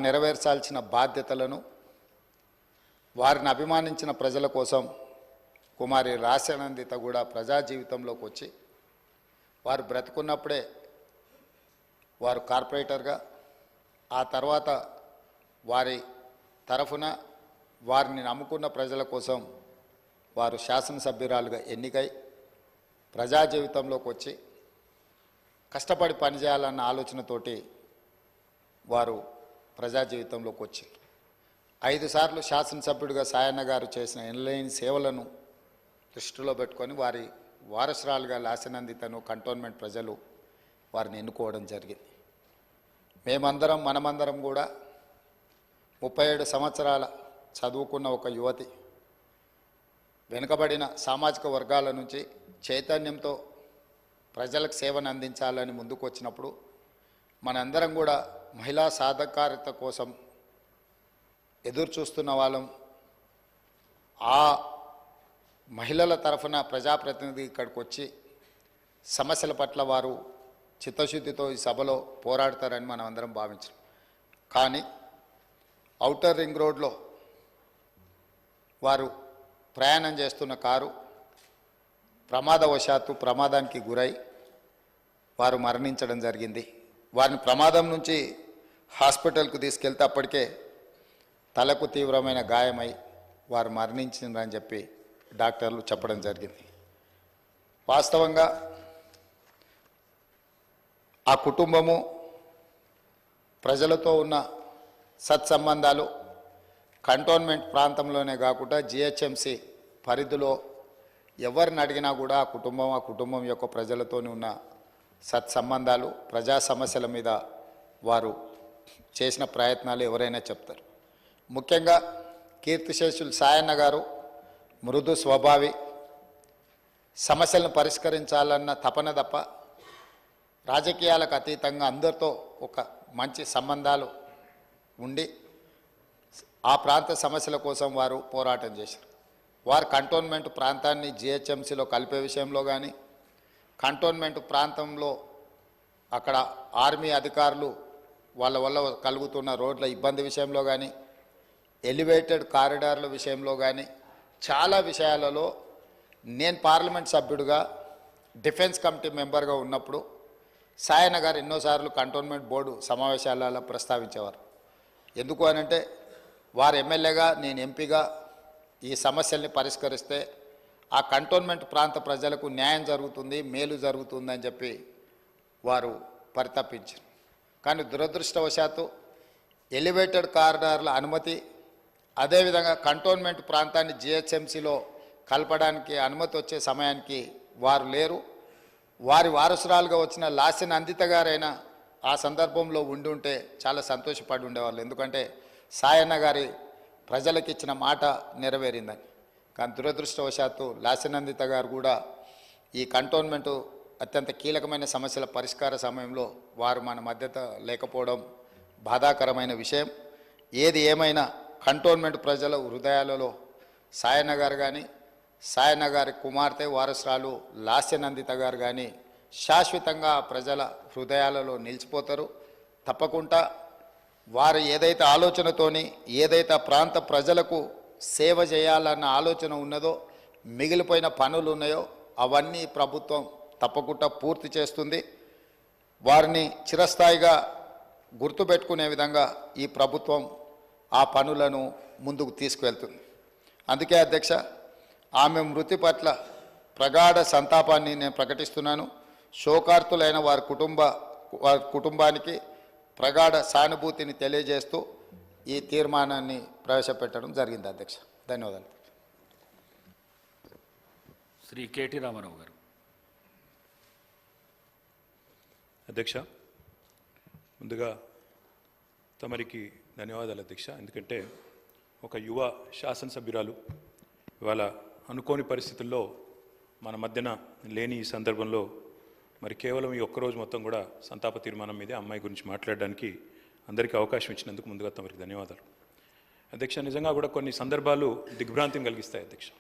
నెరవేర్చాల్సిన బాధ్యతలను వారిని అభిమానించిన ప్రజల కోసం కుమారి రాస్యానందిత కూడా ప్రజా జీవితంలోకి వచ్చి వారు బ్రతుకున్నప్పుడే వారు కార్పొరేటర్గా, ఆ తర్వాత వారి తరఫున వారిని నమ్ముకున్న ప్రజల కోసం వారు శాసనసభ్యురాలుగా ఎన్నికై ప్రజా జీవితంలోకి వచ్చి కష్టపడి పనిచేయాలన్న ఆలోచనతోటి వారు ప్రజా జీవితంలోకి వచ్చి 5 సార్లు శాసనసభ్యుడిగా సాయన్న గారు చేసిన ఎనలేని సేవలను దృష్టిలో పెట్టుకొని వారి వారసురాలుగా లాస్యనందితను కంటోన్మెంట్ ప్రజలు వారిని ఎన్నుకోవడం జరిగింది. మనమందరం కూడా 37 సంవత్సరాల చదువుకున్న ఒక యువతి వెనుకబడిన సామాజిక వర్గాల నుంచి చైతన్యంతో ప్రజలకు సేవను అందించాలని ముందుకు వచ్చినప్పుడు మనందరం కూడా మహిళా సాధికారత కోసం ఎదురు చూస్తున్న వాళ్ళం. ఆ మహిళల తరఫున ప్రజాప్రతినిధి ఇక్కడికి వచ్చి సమస్యల పట్ల వారు చిత్తశుద్ధితో ఈ సభలో పోరాడతారని మనం అందరం భావించాం. కానీ ఔటర్ రింగ్ రోడ్లో వారు ప్రయాణం చేస్తున్న కారు ప్రమాదానికి గురై వారు మరణించడం జరిగింది. వారిని ప్రమాదం నుంచి హాస్పిటల్కు తీసుకెళ్తే అప్పటికే తలకు తీవ్రమైన గాయమై వారు మరణించిందని చెప్పి డాక్టర్లు చెప్పడం జరిగింది. వాస్తవంగా ఆ కుటుంబము ప్రజలతో ఉన్న సత్సంబంధాలు కంటోన్మెంట్ ప్రాంతంలోనే కాకుండా జిహెచ్ఎంసి పరిధిలో ఎవరిని అడిగినా కూడా ఆ కుటుంబం యొక్క ప్రజలతోనే ఉన్న సత్సంబంధాలు, ప్రజా సమస్యల మీద వారు చేసిన ప్రయత్నాలు ఎవరైనా చెప్తారు. ముఖ్యంగా కీర్తిశేషులు సాయన్న గారు మృదు స్వభావి, సమస్యలను పరిష్కరించాలన్న తపన తప్ప రాజకీయాలకు అతీతంగా అందరితో ఒక మంచి సంబంధాలు ఉండి ఆ ప్రాంత సమస్యల కోసం వారు పోరాటం చేశారు. వారు కంటోన్మెంట్ ప్రాంతాన్ని జిహెచ్ఎంసీలో కలిపే విషయంలో కానీ, కంటోన్మెంట్ ప్రాంతంలో అక్కడ ఆర్మీ అధికారులు వాళ్ళ వల్ల కలుగుతున్న రోడ్ల ఇబ్బంది విషయంలో కానీ, ఎలివేటెడ్ కారిడార్ల విషయంలో కానీ చాలా విషయాలలో నేను పార్లమెంట్ సభ్యుడిగా డిఫెన్స్ కమిటీ మెంబర్గా ఉన్నప్పుడు సాయన్న గారు ఎన్నోసార్లు కంటోన్మెంట్ బోర్డు సమావేశాలలో ప్రస్తావించేవారు. ఎందుకు అనంటే వారు ఎమ్మెల్యేగా నేను ఎంపీగా ఈ సమస్యల్ని పరిష్కరిస్తే ఆ కంటోన్మెంట్ ప్రాంత ప్రజలకు న్యాయం జరుగుతుంది, మేలు జరుగుతుందని చెప్పి వారు పరితపించారు. కానీ దురదృష్టవశాత్తు ఎలివేటెడ్ కారిడార్ల అనుమతి, అదేవిధంగా కంటోన్మెంట్ ప్రాంతాన్ని జిహెచ్ఎంసీలో కలపడానికి అనుమతి వచ్చే సమయానికి వారు లేరు. వారి వారసురాలుగా వచ్చిన లాస్యనందిత గారైనా ఆ సందర్భంలో ఉండుంటే చాలా సంతోషపడి ఉండేవాళ్ళు. ఎందుకంటే సాయన్న గారి ప్రజలకు ఇచ్చిన మాట నెరవేరిందని. కానీ దురదృష్టవశాత్తు లాస్యనందిత గారు కూడా ఈ కంటోన్మెంటు అత్యంత కీలకమైన సమస్యల పరిష్కార సమయంలో వారు మన మధ్యత లేకపోవడం బాధాకరమైన విషయం. ఏది ఏమైనా కంటోన్మెంట్ ప్రజల హృదయాలలో సాయన్న గారు కానీ, సాయన్న గారి కుమార్తె వారసురాలు లాస్యనందిత గారు కానీ శాశ్వతంగా ప్రజల హృదయాలలో నిలిచిపోతారు. తప్పకుండా వారు ఏదైతే ఆలోచనతోని ఏదైతే ప్రాంత ప్రజలకు సేవ చేయాలన్న ఆలోచన ఉన్నదో, మిగిలిపోయిన పనులు ఉన్నాయో అవన్నీ ప్రభుత్వం తప్పకుండా పూర్తి చేస్తుంది. వారిని చిరస్థాయిగా గుర్తుపెట్టుకునే విధంగా ఈ ప్రభుత్వం ఆ పనులను ముందుకు తీసుకువెళ్తుంది. అందుకే అధ్యక్ష, ఆమె మృతి పట్ల ప్రగాఢ సంతాపాన్ని నేను ప్రకటిస్తున్నాను. శోకార్తులైన వారి కుటుంబానికి ప్రగాఢ సానుభూతిని తెలియజేస్తూ ఈ తీర్మానాన్ని ప్రవేశపెట్టడం జరిగింది. అధ్యక్ష, ధన్యవాదాలు. శ్రీ కేటీ రామారావు గారు. అధ్యక్ష, ముందుగా తమరికి ధన్యవాదాలు అధ్యక్ష. ఎందుకంటే ఒక యువ శాసనసభ్యురాలు ఇవాళ అనుకోని పరిస్థితుల్లో మన మధ్యన లేని ఈ సందర్భంలో మరి కేవలం ఈ ఒక్కరోజు మొత్తం కూడా సంతాప తీర్మానం మీదే అమ్మాయి గురించి మాట్లాడడానికి అందరికీ అవకాశం ఇచ్చినందుకు ముందుగా తమరికి ధన్యవాదాలు. అధ్యక్ష, నిజంగా కూడా కొన్ని సందర్భాలు దిగ్భ్రాంతిని కలిగిస్తాయి అధ్యక్ష.